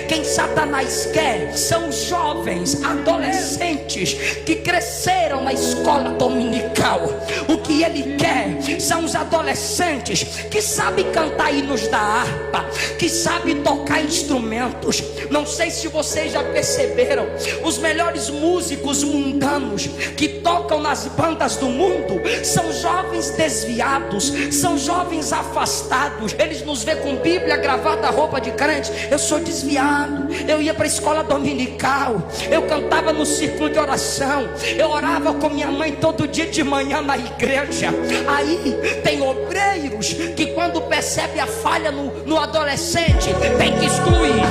Quem Satanás quer são jovens, adolescentes que cresceram na escola dominical. O que ele quer são os adolescentes que sabem cantar hinos da harpa, que sabem tocar instrumentos. Não sei se vocês já perceberam, os melhores músicos mundanos que tocam nas bandas do mundo são jovens desviados, são jovens afastados. Eles nos vê com Bíblia, gravata, roupa de crente. Eu sou desviado, eu ia para a escola dominical, eu cantava no círculo de oração, eu orava com minha mãe todo dia de manhã na igreja. Aí tem obreiros que quando percebe a falha no adolescente, tem que excluir.